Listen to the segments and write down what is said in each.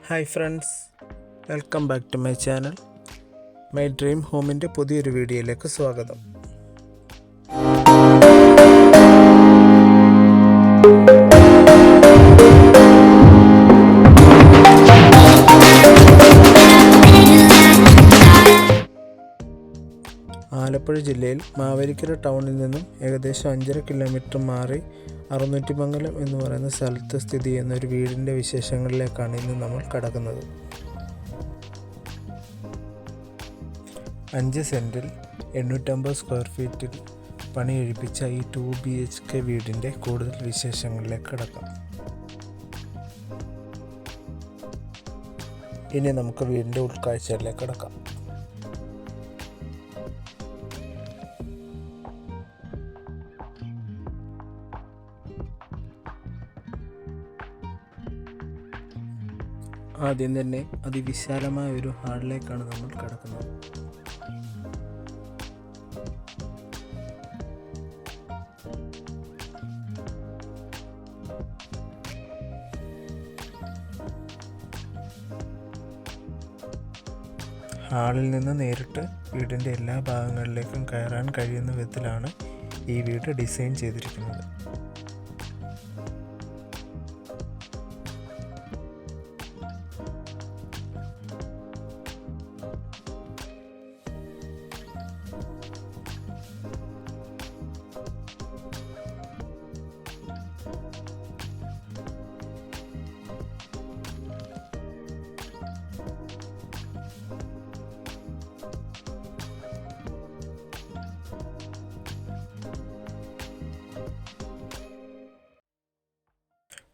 Hi friends, welcome back to my channel. My dream ഹോമിൻ്റെ പുതിയൊരു വീഡിയോയിലേക്ക് സ്വാഗതം. ആലപ്പുഴ ജില്ലയിൽ മാവേലിക്കര ടൗണിൽ നിന്നും ഏകദേശം 5.5 കിലോമീറ്റർ മാറി അറുന്നൂറ്റിമംഗലം എന്ന് പറയുന്ന സ്ഥലത്ത് സ്ഥിതി ചെയ്യുന്ന ഒരു വീടിൻ്റെ വിശേഷങ്ങളിലേക്കാണ് ഇന്ന് നമ്മൾ കടക്കുന്നത്. 5 സെൻറ്റിൽ 850 സ്ക്വയർ ഫീറ്റിൽ പണി കഴിപ്പിച്ച ഈ 2 BHK വീടിൻ്റെ കൂടുതൽ വിശേഷങ്ങളിലേക്ക് കടക്കാം. ഇനി നമുക്ക് വീടിൻ്റെ ഉൾക്കാഴ്ചയിലേക്ക് കടക്കാം. ആദ്യം തന്നെ അതിവിശാലമായ ഒരു ഹാളിലേക്കാണ് നമ്മൾ കടക്കുന്നത്. ഹാളിൽ നിന്ന് നേരിട്ട് വീടിൻ്റെ എല്ലാ ഭാഗങ്ങളിലേക്കും കയറാൻ കഴിയുന്ന വിധത്തിലാണ് ഈ വീട് ഡിസൈൻ ചെയ്തിരിക്കുന്നത്.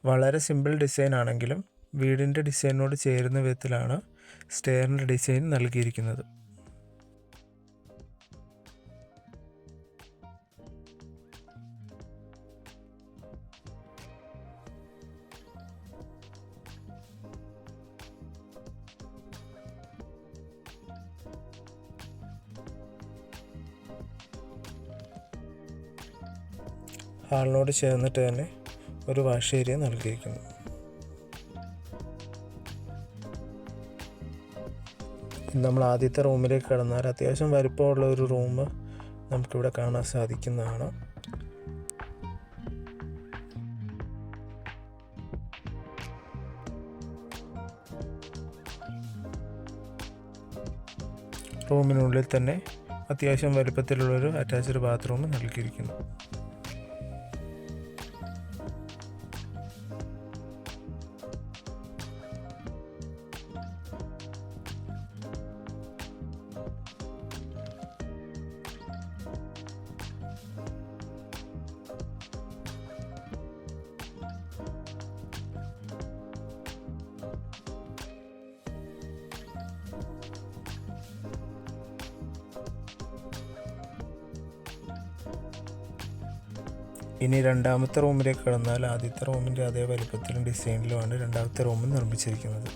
വളരെ സിമ്പിൾ ഡിസൈൻ ആണെങ്കിലും വീടിൻ്റെ ഡിസൈനോട് ചേരുന്ന വിധത്തിലാണ് സ്റ്റെയറിൻ്റെ ഡിസൈൻ നൽകിയിരിക്കുന്നത്. ഹാളിനോട് ചേർന്നിട്ട് തന്നെ ഒരു വാഷ് ഏരിയ നൽകിയിരിക്കുന്നു. നമ്മൾ ആദ്യത്തെ റൂമിലേക്ക് കടന്നാൽ അത്യാവശ്യം വലിപ്പമുള്ള ഒരു റൂം നമുക്കിവിടെ കാണാൻ സാധിക്കുന്നതാണ്. റൂമിനുള്ളിൽ തന്നെ അത്യാവശ്യം വലിപ്പത്തിലുള്ളൊരു അറ്റാച്ച്ഡ് ബാത്റൂം നൽകിയിരിക്കുന്നു. ഇനി രണ്ടാമത്തെ റൂമിലേക്ക് കടന്നാൽ ആദ്യത്തെ റൂമിൻ്റെ അതേ വലിപ്പത്തിലും ഡിസൈനിലുമാണ് രണ്ടാമത്തെ റൂം നിർമ്മിച്ചിരിക്കുന്നത്.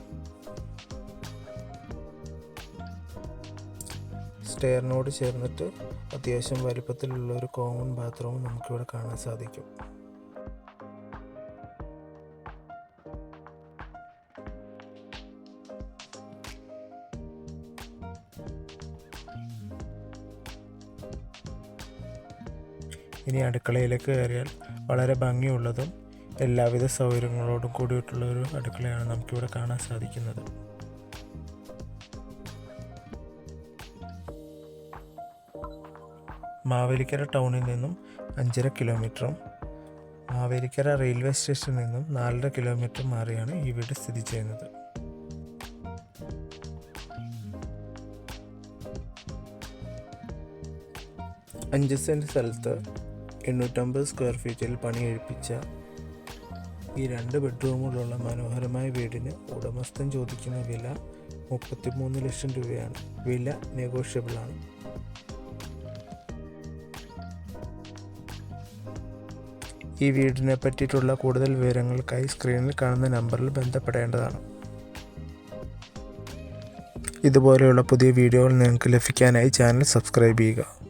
സ്റ്റെയറിനോട് ചേർന്നിട്ട് അത്യാവശ്യം വലിപ്പത്തിലുള്ള ഒരു കോമൺ ബാത്റൂം നമുക്കിവിടെ കാണാൻ സാധിക്കും. ഇനി അടുക്കളയിലേക്ക് കയറിയാൽ വളരെ ഭംഗിയുള്ളതും എല്ലാവിധ സൗകര്യങ്ങളോടും കൂടിയിട്ടുള്ള ഒരു അടുക്കളയാണ് നമുക്കിവിടെ കാണാൻ സാധിക്കുന്നത്. മാവേലിക്കര ടൗണിൽ നിന്നും 5.5 കിലോമീറ്ററും മാവേലിക്കര റെയിൽവേ സ്റ്റേഷനിൽ നിന്നും 4.5 കിലോമീറ്റർ മാറിയാണ് ഈ വീട് സ്ഥിതി ചെയ്യുന്നത്. അഞ്ച് സെൻറ്റ് സ്ഥലത്ത് 850 സ്ക്വയർ ഫീറ്റിൽ പണി കഴിപ്പിച്ച ഈ 2 ബെഡ്റൂമുകളുള്ള മനോഹരമായ വീടിന് ഉടമസ്ഥൻ ചോദിക്കുന്ന വില 33 ലക്ഷം രൂപയാണ്. വില നെഗോഷ്യബിൾ ആണ്. ഈ വീടിനെ പറ്റിയിട്ടുള്ള കൂടുതൽ വിവരങ്ങൾക്കായി സ്ക്രീനിൽ കാണുന്ന നമ്പറിൽ ബന്ധപ്പെടേണ്ടതാണ്. ഇതുപോലെയുള്ള പുതിയ വീഡിയോകൾ നിങ്ങൾക്ക് ലഭിക്കാനായി ചാനൽ സബ്സ്ക്രൈബ് ചെയ്യുക.